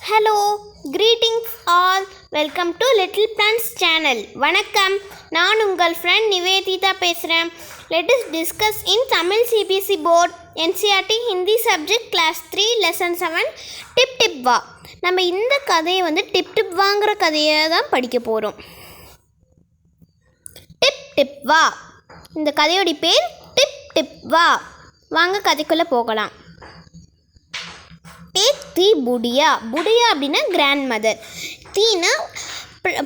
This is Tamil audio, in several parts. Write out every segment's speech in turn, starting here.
Hello, greetings all. Welcome to little plans channel. வணக்கம், நான் உங்கள் ஃப்ரெண்ட் நிவேதிதா பேசுகிறேன். Let us discuss in Tamil CBSE board NCERT Hindi subject class 3 lesson 7 டிப் டிப் வா. நம்ம இந்த கதையை டிப் டிப் வாங்குகிற கதையை தான் படிக்க போகிறோம். டிப் டிப் வா. இந்த கதையோடைய பேர் டிப் டிப் வா. வாங்க கதைக்குள்ளே போகலாம். தி புடியா. புடியா அப்படின்னா கிராண்ட் மதர். தீனா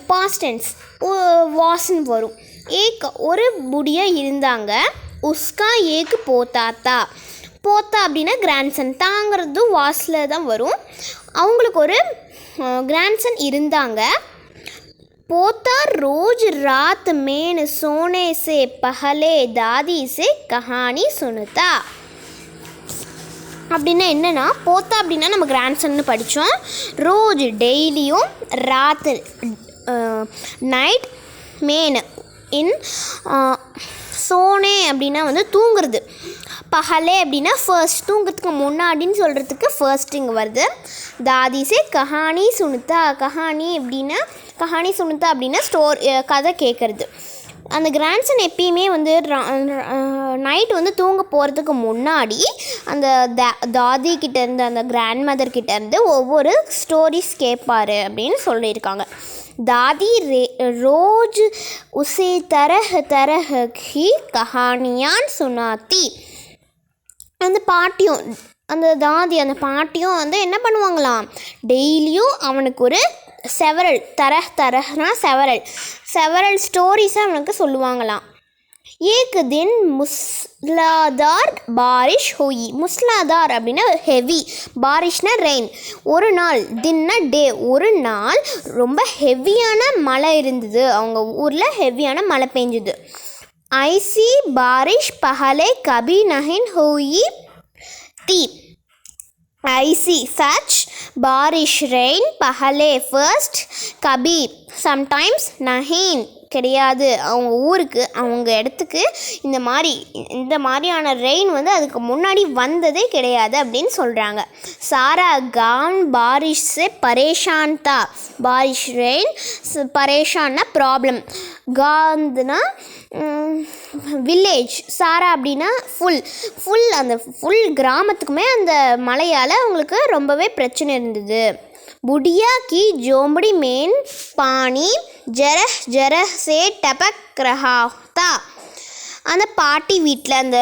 பாஸ்ட் டென்ஸ் வாஸ்ன்னு வரும். ஒரு புடியா இருந்தாங்க. உஸ்கா ஏக்கு போத்தாத்தா. போத்தா அப்படின்னா கிராண்ட்சன். தாங்கிறது வாஸில் தான் வரும். அவங்களுக்கு ஒரு கிராண்ட்சன் இருந்தாங்க. போத்தா ரோஜ் ராத் மேன் சோனே சே பஹலே தாதி சே கஹானி சுனுதா. அப்படின்னா என்னென்னா, போத்தா அப்படின்னா நம்ம கிராண்ட்சன்னு படித்தோம். ரோஜ் டெய்லியும், ராத்து நைட், மேன் இன் சோனே அப்படின்னா தூங்குறது, பகலே அப்படின்னா ஃபர்ஸ்ட், தூங்குறதுக்கு முன்னாடின்னு சொல்கிறதுக்கு ஃபர்ஸ்ட் இங்கே வருது. தாதிசே கஹானி சுனுதா. கஹானி சுனுதா அப்படின்னா கதை கேட்குறது. அந்த கிராண்ட்சன் எப்பயுமே நைட் தூங்க போகிறதுக்கு முன்னாடி அந்த தாதி கிட்டேருந்து, அந்த கிராண்ட் மதர் கிட்டேருந்து ஒவ்வொரு ஸ்டோரிஸ் கேட்பார் அப்படின்னு சொல்லியிருக்காங்க. தாதி ரோஜ் உசே தரஹ் தரஹ் கி கஹானியான் சுனாத்தி. அந்த பாட்டியும் என்ன பண்ணுவாங்களாம், டெய்லியும் அவனுக்கு ஒரு செவரல் ஸ்டோரிஸை அவனுக்கு சொல்லுவாங்களாம். ஏக் தின் முஸ்லாதார் பாரிஷ் ஹோயி. முஸ்லாதார் அப்படின்னா ஹெவி, பாரிஷ்னா ரெயின். ஒரு நாள், தின்னா டே, ஒரு நாள் ரொம்ப ஹெவியான மழை இருந்தது. அவங்க ஊரில் ஹெவியான மழை பெஞ்சுது. ஐசி பாரிஷ் பஹலே கபி நஹின் ஹோயி தி. ஐசி சச் பாரிஷ் ரெயின் பஹலே ஃபர்ஸ்ட், கபி சம்டைம்ஸ், நஹீன் கிடையாது. அவங்க ஊருக்கு, அவங்க இடத்துக்கு இந்த மாதிரியான ரெயின் அதுக்கு முன்னாடி வந்ததே கிடையாது அப்படின்னு சொல்கிறாங்க. சாரா கான் பாரிஷ் சே பரேஷான் தா. பாரிஷ் ரெயின், பரேஷான்னா ப்ராப்ளம், காந்துனா வில்லேஜ், சாரா அப்படின்னா அந்த ஃபுல் கிராமத்துக்குமே அந்த மழையால் அவங்களுக்கு ரொம்பவே பிரச்சனை இருந்தது. புடியா கி ஜோம்படி மேன் பானி ஜரஹ் ஜரஹ் சே டபக் ரஹா தா. அந்த பாட்டி வீட்டில், அந்த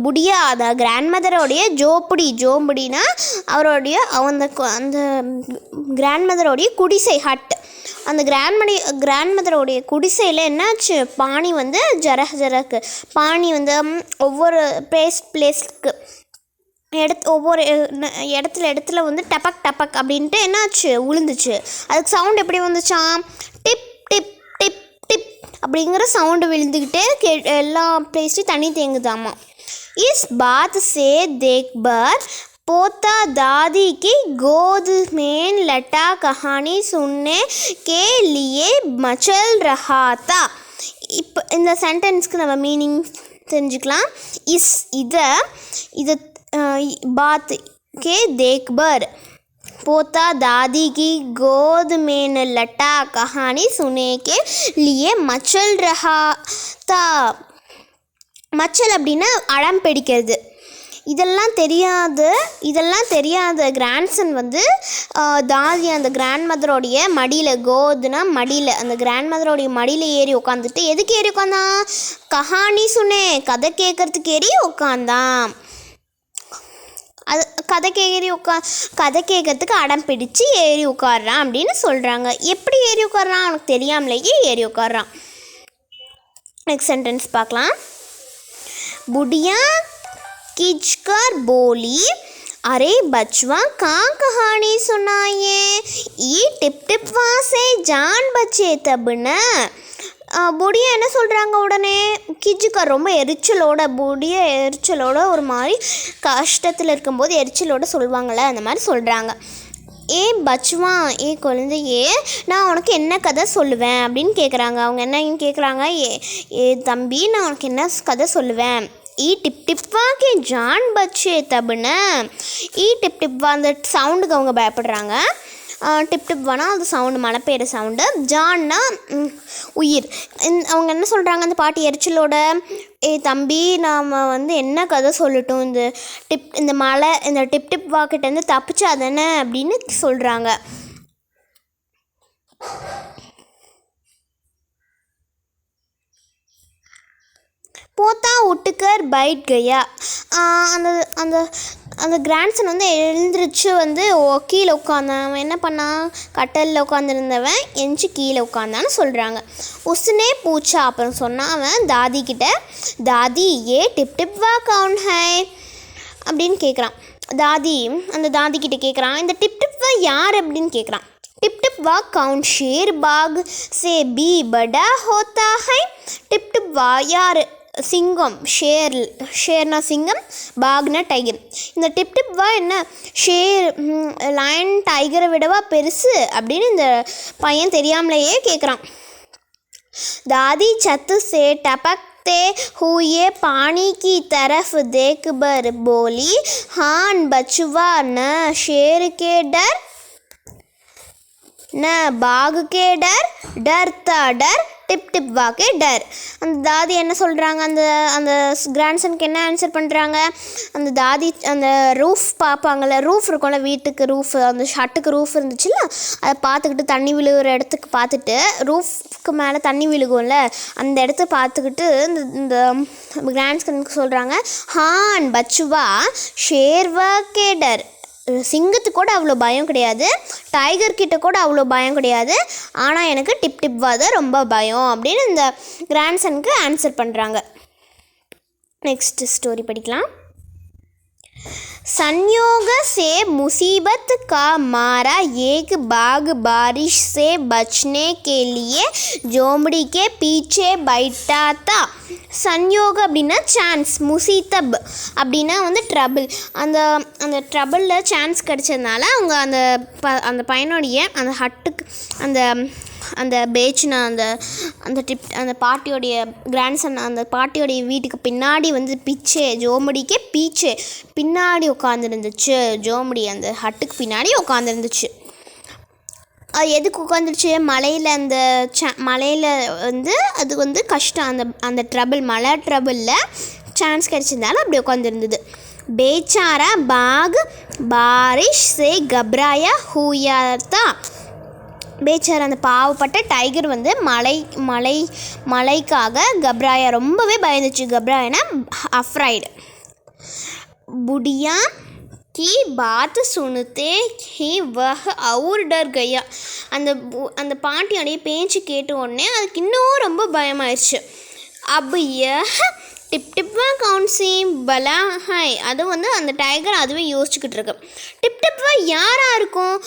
புடியா அந்த கிராண்ட் மதரோடைய ஜோம்படினா அந்த கிராண்ட் மதரோடைய குடிசை, ஹட். அந்த கிராண்ட் மதரோடைய குடிசையில் என்னாச்சு, பானி ஜரஹ் பானி ஒவ்வொரு பிளேஸ்க்கு ஒவ்வொரு இடத்துல டபக் டபக் அப்படின்ட்டு என்னாச்சு, விழுந்துச்சு. அதுக்கு சவுண்ட் எப்படி வந்துச்சான், டிப் டிப் டிப் டிப் அப்படிங்கிற சவுண்டு விழுந்துக்கிட்டே எல்லா பிளேஸ்லையும் தண்ணி தேங்குதாமா. இஸ் பாத் சே தேக்பர் போத்தா தாதி கி கோத் மேன் லட்டா கஹானி சுன்ने के लिए मचल रहा था. இப்போ இந்த சென்டென்ஸ்க்கு நம்ம மீனிங் தெரிஞ்சுக்கலாம். இது बात के देखकर पोता दादी की गोद में लटा कहानी सुनने के लिए मचल रहा था. மச்சல் அப்படின்னா அடம் பிடிக்கிறது. இதெல்லாம் தெரியாத கிராண்ட்சன் தாதி அந்த கிராண்ட் மதரோடைய மடியில், கோதுனா மடியில், அந்த கிராண்ட் மதரோடைய மடியில் ஏறி உட்காந்துட்டு, எதுக்கு ஏறி உட்காந்தான், கஹானி சுனே, கதை கேட்கறதுக்கு ஏறி உட்காந்தான். அது கதை கேட்கறதுக்கு அடம் பிடிச்சு ஏறி உட்கார்றான் அப்படின்னு சொல்கிறாங்க. எப்படி ஏறி உட்கார்றான், அவனுக்கு தெரியாமலேயே ஏறி உட்கார்றான். நெக்ஸ்ட் சென்டென்ஸ் பார்க்கலாம். புடியா கிச்கர் போலி அரே பச்சுவா கா கஹானி சுனாயே ஈ டிப் டிப் வாசே ஜான் பச்சே தபுன. புடியா என்ன சொல்கிறாங்க, உடனே கிஜுக்கர் ரொம்ப எரிச்சலோட ஒரு மாதிரி கஷ்டத்தில் இருக்கும்போது எரிச்சலோட சொல்லுவாங்கள்ல, அந்த மாதிரி சொல்கிறாங்க. பச்சுவா, குழந்தையே, நான் உனக்கு என்ன கதை சொல்லுவேன் அப்படின்னு கேட்குறாங்க. அவங்க என்ன கேட்குறாங்க, தம்பி, நான் உனக்கு என்ன கதை சொல்லுவேன். ஈ டிப் டிப்பா கே ஜான் பச்சே தபுன்னு. ஈ டிப் டிப்பா அந்த சவுண்டுக்கு அவங்க பயப்படுறாங்க. டிப் டிப்வானா அது சவுண்டு, மழை பெய்கிற சவுண்டு. ஜான்னா உயிர். அவங்க என்ன சொல்கிறாங்க அந்த பாட்டி எரிச்சலோட, தம்பி நாம் என்ன கதை சொல்லட்டும், இந்த மழை இந்த டிப் டிப் வாக்கிட்டேருந்து தப்பிச்சா தானே அப்படின்னு சொல்கிறாங்க. போத்தா உட்டுக்கர் பைட் கயா. அந்த அந்த அந்த கிராண்ட்சன் எழுந்திரிச்சு கீழே உட்காந்தான். அவன் என்ன பண்ணான், கட்டலில் உட்காந்துருந்தவன் எஞ்சி கீழே உட்காந்தான்னு சொல்கிறாங்க. உஸ்னே பூச்சா, அப்புறம் சொன்னான் அவன் தாதி கிட்ட, தாதி ஏ டிப் டிப் வா கவுன் ஹை அப்படின்னு கேட்குறான். அந்த தாதி கிட்ட கேட்குறான், இந்த டிப் டிப் வா யார் அப்படின்னு கேட்குறான். टिप टिप वा कौन शेर बाग से भी बड़ा होता है. टिप टिप वा यार சிங்கம், ஷேர்னா சிங்கம், பாக்னா டைகர். இந்த டிப் டிப் வா என்ன ஷேர் லயன் டைகரை விடவா பெருசு அப்படின்னு இந்த பையன் தெரியாமலேயே கேட்குறான். दादी छत से टपकते हुए पानी की तरफ देखकर बोली, हान बचवा न शेर के डर न बाघ के डर, डरता डर டிப் டிப் வாக்கே டர். அந்த தாதி என்ன சொல்கிறாங்க, அந்த கிராண்ட்சனுக்கு என்ன ஆன்சர் பண்ணுறாங்க. அந்த தாதி அந்த ரூஃப் பார்ப்பாங்கள்ல, ரூஃப் இருக்கும்ல வீட்டுக்கு, ரூஃப் அந்த ஷட்டுக்கு ரூஃப் இருந்துச்சுல்ல, அதை பார்த்துக்கிட்டு தண்ணி விழுகிற இடத்துக்கு பார்த்துட்டு, ரூஃப்க்கு மேலே தண்ணி விழுகும்ல அந்த இடத்த பார்த்துக்கிட்டு இந்த கிராண்ட்சனுக்கு சொல்கிறாங்க, ஹான் பச்சுவா ஷேர்வா கே டர். சிங்கத்துக்கு கூட அவ்வளோ பயம் கிடையாது, டைகர்கிட்ட கூட அவ்வளோ பயம் கிடையாது, ஆனால் எனக்கு டிப் டிப்வா தான் ரொம்ப பயம் அப்படின்னு இந்த கிராண்ட்சனுக்கு ஆன்சர் பண்ணுறாங்க. நெக்ஸ்ட் ஸ்டோரி படிக்கலாம். संयोग से मुसीबत का मारा एक बाघ बारिश से बचने के लिए झोंपड़ी के पीछे बैठा था. संयोग அப்படின்னா சான்ஸ், முசீபத் அப்படின்னா ட்ரபிள். அந்த ட்ரபிளில் சான்ஸ் கிடச்சதுனால அவங்க அந்த பையனுடைய அந்த ஹட்டுக்கு அந்த பேச்சுனா அந்த பாட்டியோடைய கிராண்ட்சன் அந்த பாட்டியோடைய வீட்டுக்கு பின்னாடி பிச்சே ஜோம்படிக்கே பீச்சே பின்னாடி உட்காந்துருந்துச்சு. ஜோம்படி அந்த ஹட்டுக்கு பின்னாடி உட்காந்துருந்துச்சு. அது எதுக்கு உட்காந்துருச்சு, மலையில் மலையில் அது கஷ்டம், அந்த ட்ரபிள், மலை ட்ரபிளில் சான்ஸ் கிடச்சிருந்தாலும் அப்படி உட்காந்துருந்தது. பேச்சாரா பாக் பாரிஷ் சே கப்ராயா ஹூயாத்தா. பேச்சார் அந்த பாவப்பட்ட டைகர் மலைக்காக கப்ராயா ரொம்பவே பயந்துச்சு. கப்ராயனா அஃப்ரைடு. बुढ़िया की बात सुनते ही वह और डर गया. அந்த பாட்டியோடைய பேச்சு கேட்ட உடனே அதுக்கு இன்னும் ரொம்ப பயமாயிடுச்சு. अब यह டிப் டிப்வா கவுன் சி பலா ஹை. அது அந்த டைகர் அதுவே யோசிச்சுக்கிட்டு இருக்கு, டிப் டிப்வா யாராக இருக்கும்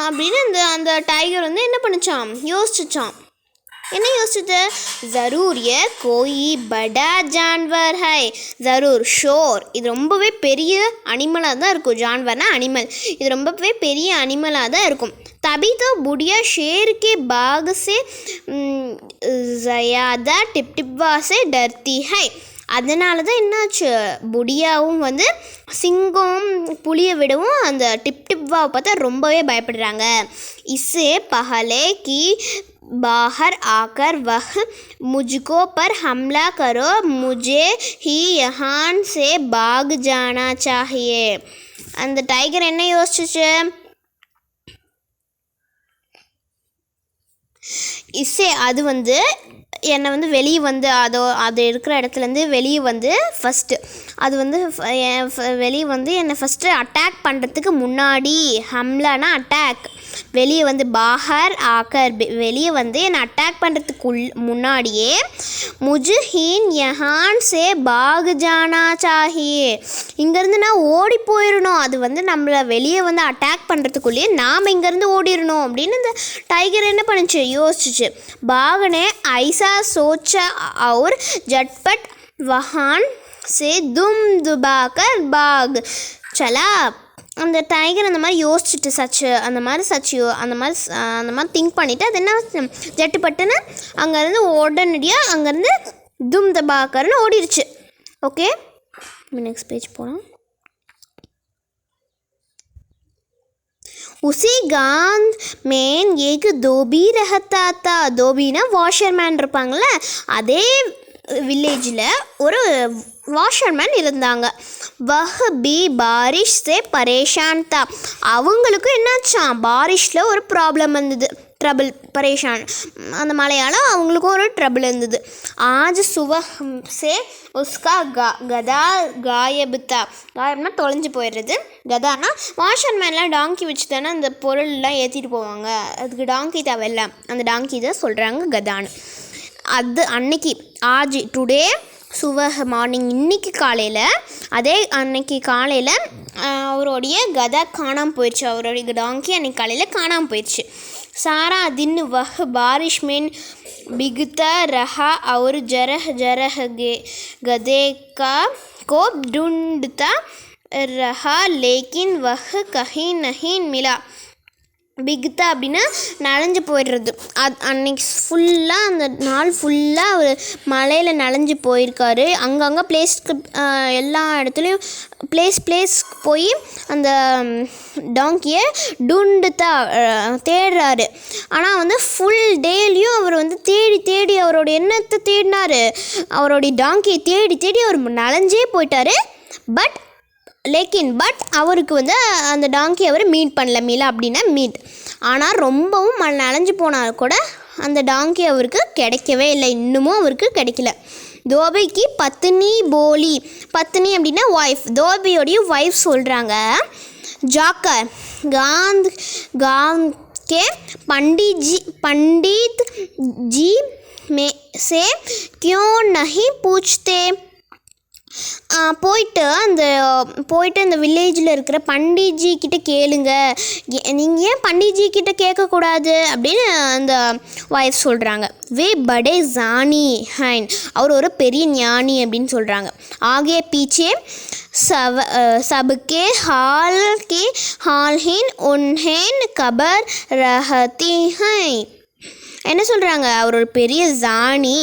அப்படின்னு அந்த டைகர் என்ன பண்ணிச்சான், யோசிச்சான். என்ன யோசிச்சது, ஜரூர் ஏ கோயி படா ஜான்வர் ஹை. ஜரூர் ஷோர், இது ரொம்பவே பெரிய அனிமலாக தான் இருக்கும். ஜான்வர்னா அனிமல், இது ரொம்பவே பெரிய அனிமலாக தான் இருக்கும். தபி தோ புடியா ஷேர் கே பாக் சே ஜயாதா டிப் டிப்வா சே டர்த்தி ஹை. அதனால தான் என்னாச்சு, புடியாவும் சிங்கம் புளியை விடவும் அந்த டிப் டிப்வாவை பார்த்தா ரொம்பவே பயப்படுறாங்க. இஸ்ஸே பஹலே கி बाहर आकर वह मुझको पर हमला करो, मुझे ही यहाँ से भाग जाना चाहिए. அந்த டைகர் என்ன யோசிச்சுச்சு, இசே அது என்னை வெளியே அது இருக்கிற இடத்துலேருந்து வெளியே ஃபஸ்ட்டு அது வெளியே என்னை ஃபஸ்ட்டு அட்டாக் பண்ணுறதுக்கு முன்னாடி, ஹம்லானா அட்டாக், வெளியே பாஹர் ஆக்கர் வெளியே என்னை அட்டாக் பண்ணுறதுக்கு முன்னாடியே, முஜு ஹீன் யஹான் சே பாக் ஜானா சாஹியே, இங்கேருந்து நான் ஓடி போயிடணும். அது நம்மளை வெளியே அட்டாக் பண்ணுறதுக்குள்ளேயே நாம் இங்கேருந்து ஓடிடணும் அப்படின்னு இந்த டைகர் என்ன பண்ணுச்சு, யோசிச்சுச்சு. பாகனே ஐசா सोचा और झटपट वहान से दुम दुबाकर भाग चला. அந்த டைகர் அந்த மாதிரி யோசிச்சுட்டு அந்த மாதிரி திங்க் பண்ணிவிட்டு அது என்ன ஜட்டுப்பட்டுன்னு அங்கேருந்து உடனடியாக அங்கேருந்து தும் தபாக்கர்னு ஓடிடுச்சு. ओके नेक्स्ट पेज போலாம். उसी गांव में एक धोबी रहता था. धोबीना வாஷர்மேன் இருப்பாங்கள்ல, அதே வில்லேஜில் ஒரு வாஷர்மேன் இருந்தாங்க. வஹ் பி பாரிஷ் சே பரேஷான் தா. அவங்களுக்கும் என்னாச்சான், பாரிஷில் ஒரு ப்ராப்ளம் வந்தது, ட்ரபிள், பரேஷான், அந்த மழையால் அவங்களுக்கும் ஒரு ட்ரபிள் இருந்தது. ஆஜ் சுபஹ் சே உஸ்கா கதா காயபுத்தா. காயப்னா தொலைஞ்சு போயிடுறது, கதானா வாஷர்மேன்லாம் டாங்கி வச்சு தானே அந்த பொருள்லாம் ஏற்றிட்டு போவாங்க, அதுக்கு டாங்கி தேவையில்ல, அந்த டாங்கி தான் சொல்கிறாங்க கதான்னு. அது அன்னைக்கு ஆஜ் டுடே சுபஹ் மார்னிங், இன்னைக்கு காலையில், அதே அன்னைக்கு காலையில் அவருடைய கதா காணாமல் போயிடுச்சு, அவருடைய டாங்கி அன்னைக்கு காலையில் காணாமல் போயிடுச்சு. सारा दिन वह बारिश में भीगता रहा और जरह जरह गधे को ढूंढता रहा, लेकिन वह कहीं नहीं मिला. பிக்தா அப்படின்னா நனைஞ்சு போயிடுறது. அன்னைக்கு ஃபுல்லாக, அந்த நாள் ஃபுல்லாக அவர் மலையில் நனைஞ்சு போயிருக்காரு. அங்கங்கே பிளேஸ்க்கு எல்லா இடத்துலையும் பிளேஸ் போய் அந்த டாங்கியை டுண்டுத்தா தேடுறாரு. ஆனால் வந்து ஃபுல் டேலையும் அவர் வந்து தேடி அவரோட எண்ணத்தை தேடினார், அவருடைய டாங்கியை தேடி அவர் நனைஞ்சே போயிட்டார். பட் அவருக்கு வந்து அந்த டாங்கி அவர் மீட் பண்ணல. மிலா அப்படின்னா மீட். ஆனால் ரொம்பவும் நனைஞ்சு போனால் கூட அந்த டாங்கி அவருக்கு கிடைக்கவே இல்லை, இன்னமும் அவருக்கு கிடைக்கல. தோபிக்கு பத்னி போலி. பத்னி அப்படின்னா ஒய்ஃப், தோபியோடைய ஒய்ஃப் சொல்கிறாங்க, ஜாக்கர் गांव के पंडित जी में से क्यों नहीं पूछते. போயிட்டு அந்த வில்லேஜில் இருக்கிற பண்டிட்ஜி கிட்ட கேளுங்க, நீங்கள் ஏன் பண்டிட்ஜி கிட்ட கேட்கக்கூடாது அப்படின்னு அந்த ஒய்ஃப் சொல்கிறாங்க. வே படே ஜானி ஹைன், அவர் ஒரு பெரிய ஞானி அப்படின்னு சொல்கிறாங்க. ஆகே பீச்சே सबके हाल ही उन्हें खबर रहती हैं. என்ன சொல்கிறாங்க, அவர் ஒரு பெரிய ஜானி,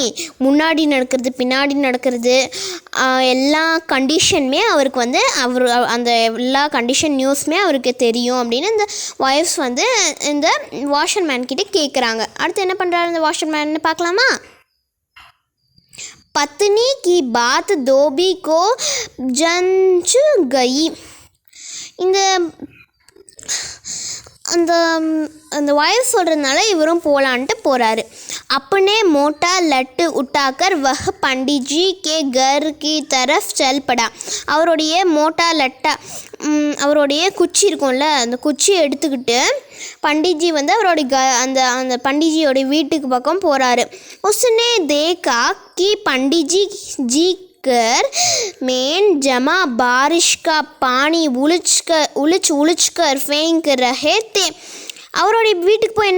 முன்னாடி நடக்கிறது பின்னாடி நடக்கிறது எல்லா கண்டிஷனுமே அவருக்கு வந்து அந்த எல்லா கண்டிஷன் நியூஸுமே அவருக்கு தெரியும் அப்படின்னு இந்த ஒய்ஃப்ஸ் வந்து இந்த வாஷர்மேன் கிட்டே கேட்குறாங்க. அடுத்து என்ன பண்ணுறாரு இந்த வாஷர்மேன்னு பார்க்கலாமா. पत्नी की बात धोबी को जंच गई. இந்த அந்த அந்த ஒய்ஃப் சொல்கிறதுனால இவரும் போகலான்ட்டு போகிறாரு. अपने मोटा लट उठाकर वह पंडित जी के घर की तरफ चल पड़ा. அவருடைய மோட்டா லட்டா, அவருடைய குச்சி இருக்கும்ல, அந்த குச்சியை எடுத்துக்கிட்டு பண்டிட்ஜி வந்து அவருடைய அந்த அந்த பண்டிட்ஜியோடைய வீட்டுக்கு பக்கம் போகிறாரு. உஸ்னே தேக்கா கி பண்டிட்ஜி ஜி कर में जमा बारिश का पानी उलझ कर फेंक रहे थे. அவருடைய வீட்டுக்கு போய்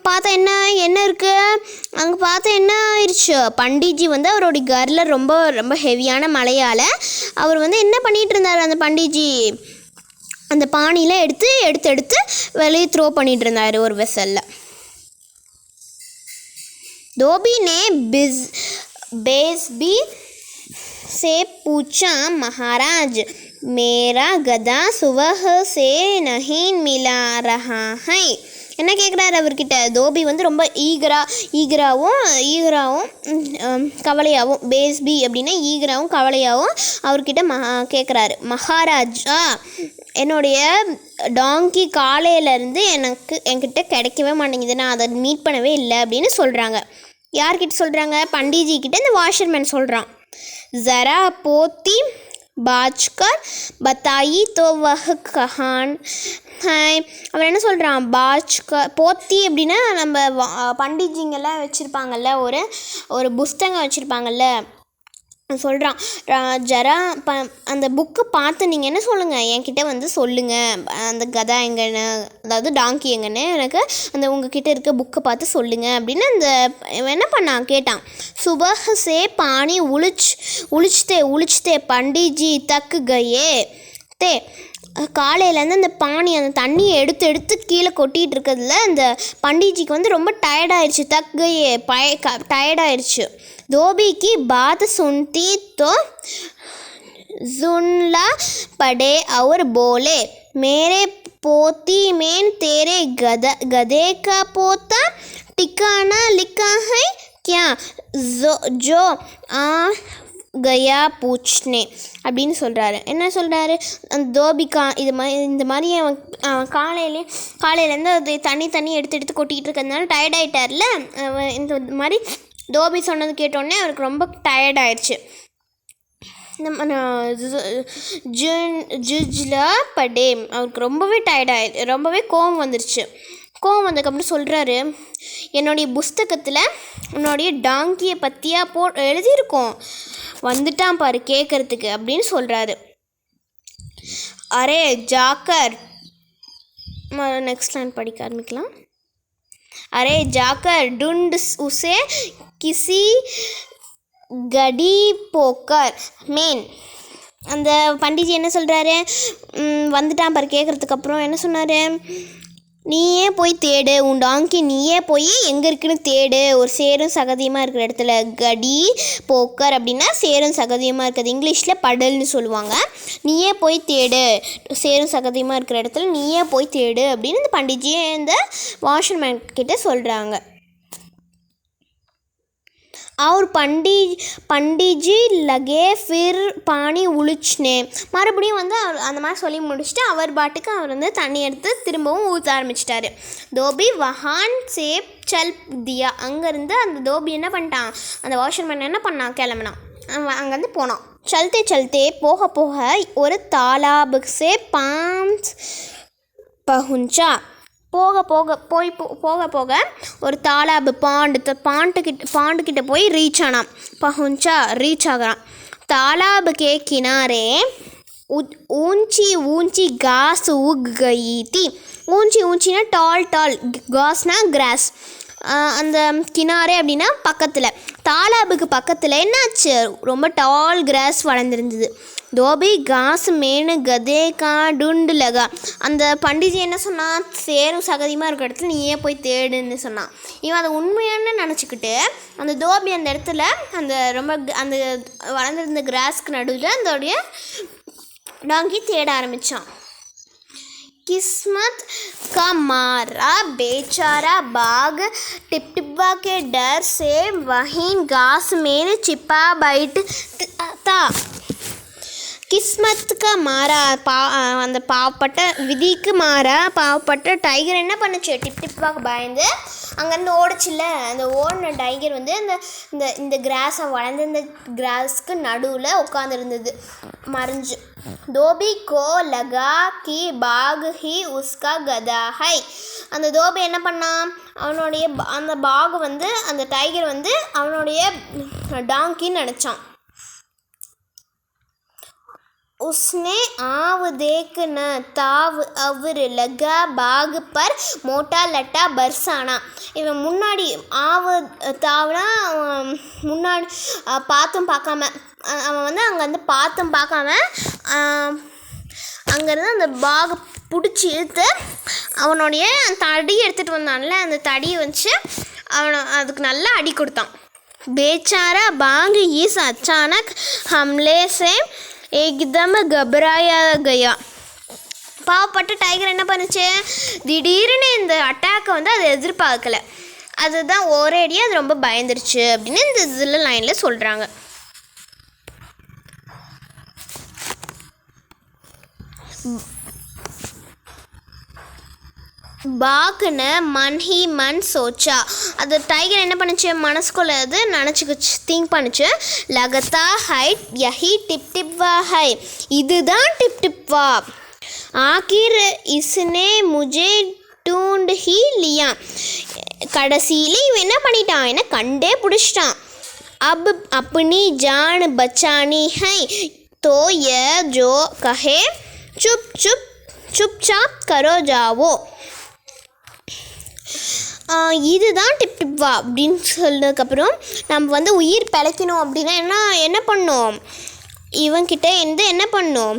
பார்த்தா என்ன இருக்குது, அங்கே பார்த்தா என்ன ஆயிடுச்சு, பண்டிட்ஜி வந்து அவருடைய கரில் ரொம்ப ரொம்ப ஹெவியான மழையால் அவர் வந்து என்ன பண்ணிகிட்டு இருந்தார், அந்த பண்டிட்ஜி அந்த பானியில் எடுத்து வெளியே த்ரோ பண்ணிகிட்டு இருந்தார் ஒரு வெசலில். धोबी ने बेसबी से पूछा, महाराज मेरा गधा सुबह से नहीं मिला रहा है. என்ன கேட்குறாரு அவர்கிட்ட. தோபி வந்து ரொம்ப ஈகராகவும் கவலையாகவும், பேஸ்பி அப்படின்னா ஈகராகவும் கவலையாகவும் அவர்கிட்ட கேட்குறாரு. மகாராஜா, என்னுடைய டாங்கி காலையிலேருந்து என்கிட்ட கிடைக்கவே மாட்டேங்குது, நான் அதை மீட் பண்ணவே இல்லை அப்படின்னு சொல்கிறாங்க. யார்கிட்ட சொல்கிறாங்க, பண்டிட்ஜி கிட்ட இந்த வாஷர்மேன் சொல்கிறான். ज़रा पोती बाजकर बताई तो वह कहान है. அவன் என்ன சொல்கிறான், போத்தி அப்படின்னா நம்ம பண்டிட்ஜிங்கெல்லாம் வச்சுருப்பாங்கல்ல, ஒரு புஸ்தகம் வச்சுருப்பாங்கல்ல, சொல்கிறான். ஜரா அந்த புக்கு பார்த்து நீங்கள் என்ன சொல்லுங்கள், என்கிட்ட வந்து சொல்லுங்கள் அந்த கதா எங்கன்னு, அதாவது டாங்கி எங்கன்னு எனக்கு அந்த உங்ககிட்ட இருக்க புக்கை பார்த்து சொல்லுங்கள் அப்படின்னு அந்த என்ன பண்ணான் கேட்டான். சுபஹ் சே பானி உளிச்சுத்தே பண்டிட்ஜி தக்கு கயே தே. காலையிலேருந்து அந்த அந்த தண்ணியை எடுத்து கீழே கொட்டிகிட்டு இருக்கிறதுல அந்த பண்டிட்ஜிக்கு வந்து ரொம்ப டயர்டாயிடுச்சு, டயர்டாயிடுச்சு. धोबी की बात सुनती तो जुनला पड़े और बोले, मेरे पोती में तेरे गधे का पोता ठिकाना लिखा है क्या? जो आ கயா பூச்னே அப்படின்னு சொல்கிறாரு. என்ன சொல்கிறாரு, அந்த தோபிகா இந்த மாதிரி அவன் காலையிலேருந்து அது தண்ணி எடுத்து கொட்டிக்கிட்டு இருக்கிறதுனால டயர்ட் ஆகிட்டார்ல. இந்த மாதிரி தோபி சொன்னது கேட்டோடனே அவருக்கு ரொம்ப டயர்ட் ஆயிடுச்சு. ஜுஜ்லா படே அவருக்கு ரொம்பவே கோவம் வந்துருச்சு. கோவம் வந்ததுக்கப்புறம் சொல்கிறாரு, என்னுடைய புஸ்தகத்தில் உன்னுடைய டாங்கியை பற்றியா எழுதியிருக்கோம், வந்துட்டான் பாரு கேட்குறதுக்கு அப்படின்னு சொல்கிறாரு. அரே ஜாக்கர், நெக்ஸ்ட் லைன் படிக்க ஆரம்பிக்கலாம். அரே ஜாக்கர் டுண்ட் உசே கிசி கடி போக்கர் மேன். அந்த பண்டிஜி என்ன சொல்கிறாரு, வந்துட்டான் பாரு கேட்குறதுக்கு அப்புறம் என்ன சொன்னார், நீயே போய் தேடு, உன் டாங்கி நீயே போய் எங்கே இருக்குன்னு தேடு, ஒரு சேரும் சகதியமாக இருக்கிற இடத்துல. கடி போக்கர் அப்படின்னா சேரும் சகதியமாக இருக்கிறது, இங்கிலீஷில் படல்னு சொல்லுவாங்க. நீயே போய் தேடு, சேரும் சகதியமாக இருக்கிற இடத்துல நீயே போய் தேடு அப்படின்னு இந்த பண்டிஜியை இந்த வாஷர்மேன் கிட்ட சொல்கிறாங்க. और पंडिजी लगे फिर पानी उलिचने. மறுபடியும் வந்து அந்த மாதிரி சொல்லி முடிச்சுட்டு அவர் பாட்டுக்கு அவர் வந்து தண்ணி எடுத்து திரும்பவும் ஊற்ற ஆரம்பிச்சிட்டாரு. தோபி வஹான் சேப் சல் தியா. அங்கேருந்து அந்த தோபி என்ன பண்ணிட்டான், அந்த வாஷர்மேன் என்ன பண்ணான், கிளம்புனான், அங்கேருந்து போனான். சல்தே போக ஒரு தாலாபு சே பான்ஸ் பஹுஞ்சா. போக ஒரு தாலாபு பாண்டுக்கிட்ட போய் ரீச் ஆகிறான். தாலாபு கே கினாரே ஊஞ்சி घास उग गई थी. ஊஞ்சினா டால், घासனா கிராஸ். அந்த கினாரே அப்படின்னா பக்கத்தில், தாலாபுக்கு பக்கத்தில் என்னாச்சு, ரொம்ப டால் கிராஸ் வளர்ந்துருந்தது. தோபி घास மேனு கதே கா டுண்டு லகா. அந்த பண்டிஜி என்ன சொன்னான், சேரும் சகதியமாக இருக்கிற இடத்துல நீயே போய் தேடுன்னு சொன்னான். இவன் அதை உண்மையான நினச்சிக்கிட்டு அந்த தோபி அந்த இடத்துல அந்த அந்த வளர்ந்துருந்த கிராஸ்க்கு நடுவில் அதோடைய டாங்கி தேட ஆரம்பித்தான். किस्मत का मारा बेचारा बाघ टिपटिप्पा के डर से वहीं घास में छिपा बैठा. கிஸ்மத்துக்கு மாறா அந்த பாவப்பட்ட விதிக்கு மாறா பாவப்பட்ட டைகர் என்ன பண்ணுச்சு, டிப்பாக பயந்து அங்கேருந்து ஓடிச்சில்ல. அந்த ஓடின டைகர் வந்து இந்த கிராஸை வளர்ந்து இந்த கிராஸ்க்கு நடுவில் உட்காந்துருந்தது மறைஞ்சு. தோபி கோ லகா கி பாக் ஹி உஸ்கா கதா ஹை. அந்த தோபி என்ன பண்ணான், அவனுடைய அந்த பாக் வந்து அந்த டைகர் வந்து அவனுடைய டாங்கின்னு நினச்சான். उसने आव देख न ताव अवर लगा बाग पर मोटा लट्टा बरसाना. இவன் முன்னாடி தாவனா முன்னாடி பார்த்தும் பார்க்காம அவன் வந்து அங்கேருந்து பார்த்தும் பார்க்காம அங்கேருந்து அந்த பாகை பிடிச்சி இழுத்து அவனுடைய தடி எடுத்துகிட்டு வந்தான்ல, அந்த தடியை வச்சு அதுக்கு நல்லா அடி கொடுத்தான். बेचारा बाघ इस अचानक हमले से एकदम घबराया गया. பாவப்பட்ட டைகர் என்ன பண்ணுச்சு, திடீர்னு இந்த அட்டாக்கை வந்து அதை எதிர்பார்க்கல, அதுதான் ஒரேடியாக அது ரொம்ப பயந்துருச்சு அப்படின்னு இந்த இதில் லைனில் சொல்கிறாங்க. பாக்னு மன் ஹி மன் சோச்சா. அது டைகர் என்ன பண்ணுச்சு, மனசுக்குள்ள அது நினச்சிக்கிச்சு, திங்க் பண்ணுச்சு. லகத்தா ஹைட் யஹி டிப் டிப் வா ஹை. இதுதான் டிப் டிப் வா. ஆகிர் இஸ்னே முஜே டூண்ட் ஹி லியா. கடைசியில் இவன் என்ன பண்ணிட்டான், என்ன கண்டே பிடிச்சிட்டான். அப் அப்பனி ஜான் பச்சானி ஹை தோ ய ஜோ கஹே சுப் சுப் சுப் சாப் கரோ ஜாவோ. இதுதான் டிப் டிப் வா அப்படின்னு சொன்னதுக்கப்புறம் நம்ம வந்து உயிர் பிழைக்கணும் அப்படின்னா என்ன பண்ணோம், இவன்கிட்ட இருந்து என்ன பண்ணோம்,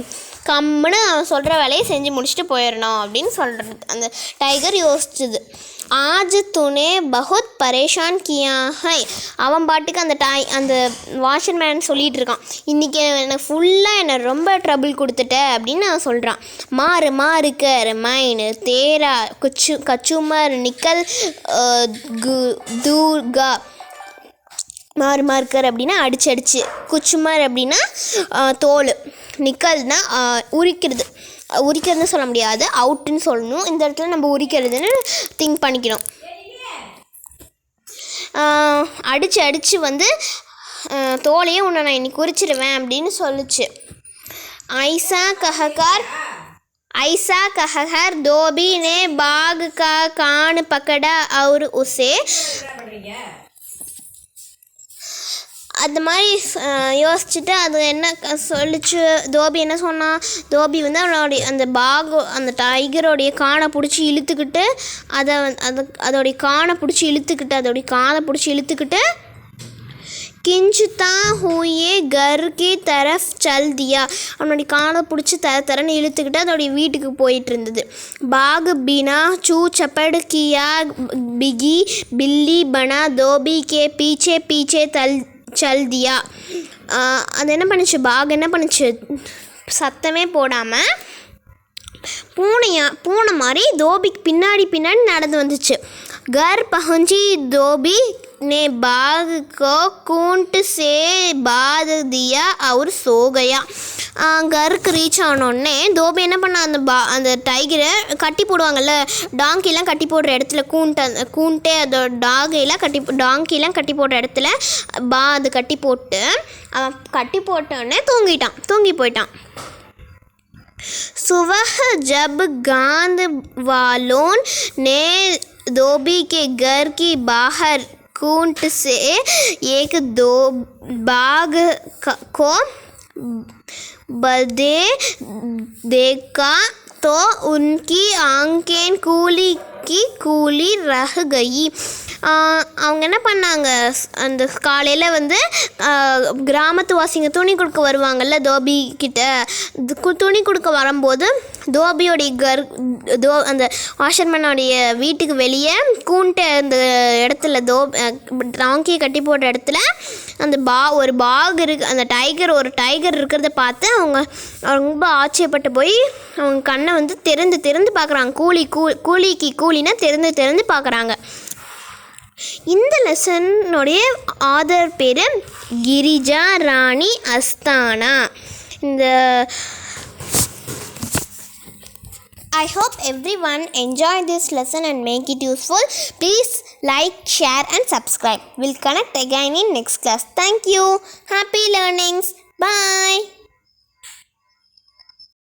கம்முன்னு அவன் சொல்கிற வேலையை செஞ்சு முடிச்சுட்டு போயிடணும் அப்படின்னு சொல்கிறது அந்த டைகர் யோசிச்சுது. ஆஜ் துனே பகுத் பரேஷான் கியா ஹை. அவன் பாட்டுக்கு அந்த வாட்ச்மேன் சொல்லிகிட்டு இருக்கான், இன்றைக்கி எனக்கு ஃபுல்லாக என்னை ரொம்ப ட்ரபிள் கொடுத்துட்ட அப்படின்னு அவன் சொல்கிறான். மாறு மாறு கர் மைன் தேரா கச்சுமர் நிக்கல் தூர்கா. மாறு மார்க்கர் அப்படின்னா அடிச்சு, குச்சுமர் அப்படின்னா தோல், நிக்கல்னா உரிக்கிறதுன்னு சொல்ல முடியாது, அவுட்டுன்னு சொல்லணும். இந்த இடத்துல நம்ம உரிக்கிறதுன்னு திங்க் பண்ணிக்கணும். அடித்து வந்து தோலையே உன்னை நான் இன்னைக்கு உரிச்சிடுவேன் அப்படின்னு சொல்லிச்சு. ऐसा कहकर धोबी ने बाघ का कान पकड़ा और उसे அந்த மாதிரி யோசிச்சுட்டு அது என்ன சொல்லிச்சு. தோபி என்ன சொன்னான், தோபி வந்து அவனோடைய அந்த டைகரோடைய கானை பிடிச்சி இழுத்துக்கிட்டு அதோடைய காதை பிடிச்சி இழுத்துக்கிட்டு கிஞ்சுதா ஹூயே கர் கி தரஃப் சல் தியா. அவனுடைய காலை பிடிச்சி தரன்னு இழுத்துக்கிட்டு அதோடைய வீட்டுக்கு போயிட்டு இருந்தது. பாக் பினா சூ சப்படு கியா பிகி பில்லி பனா தோபி கே பீச்சே பீச்சே சல் தியா. அது என்ன பண்ணுச்சு, பாக் என்ன பண்ணுச்சு, சத்தமே போடாமல் பூனை மாதிரி தோபிக்கு பின்னாடி நடந்து வந்துச்சு. घर पहुंची धोबी ने बाघ को कूंट से बांध दिया और सो गया. கருக்கு ரீச் ஆனோடனே தோபி என்ன பண்ண, அந்த டைகரை கட்டி போடுவாங்கள்ல, டாங்கிலாம் கட்டி போடுற இடத்துல கூண்டே அதோட டாங்கிலாம் கட்டி போடுற இடத்துல அது கட்டி போட்டு அவன் கட்டி போட்டோடனே தூங்கி போயிட்டான். सुबह जब गांध वालों ने धोबी के घर की बाहर कूंट से एक दो बाघ को बंधे देखा तो उनकी आंखें கூலி ரஹ் கயி. அவங்க என்ன பண்ணாங்க, அந்த காலையில் வந்து கிராமத்து வாசிங்க துணி கொடுக்க வருவாங்கள்ல தோபி கிட்ட, துணி கொடுக்க வரும்போது தோபியோடைய அந்த வாஷர்மேனோடைய வீட்டுக்கு வெளியே கூண்டை அந்த இடத்துல டாங்கியை கட்டி போடுற இடத்துல அந்த ஒரு பாக் அந்த ஒரு டைகர் இருக்கிறத பார்த்து அவங்க ரொம்ப ஆச்சரியப்பட்டு போய் அவங்க கண்ணை வந்து திறந்து பார்க்குறாங்க. கூலிக்கு கூலினா திறந்து பார்க்குறாங்க. இந்த லெசனுடைய ஆதர் பேர் கிரிஜா ராணி Asthana. I hope everyone enjoyed this lesson and make it useful. Please like, share and subscribe. We'll connect again in next class. Thank you. Happy learnings. Bye.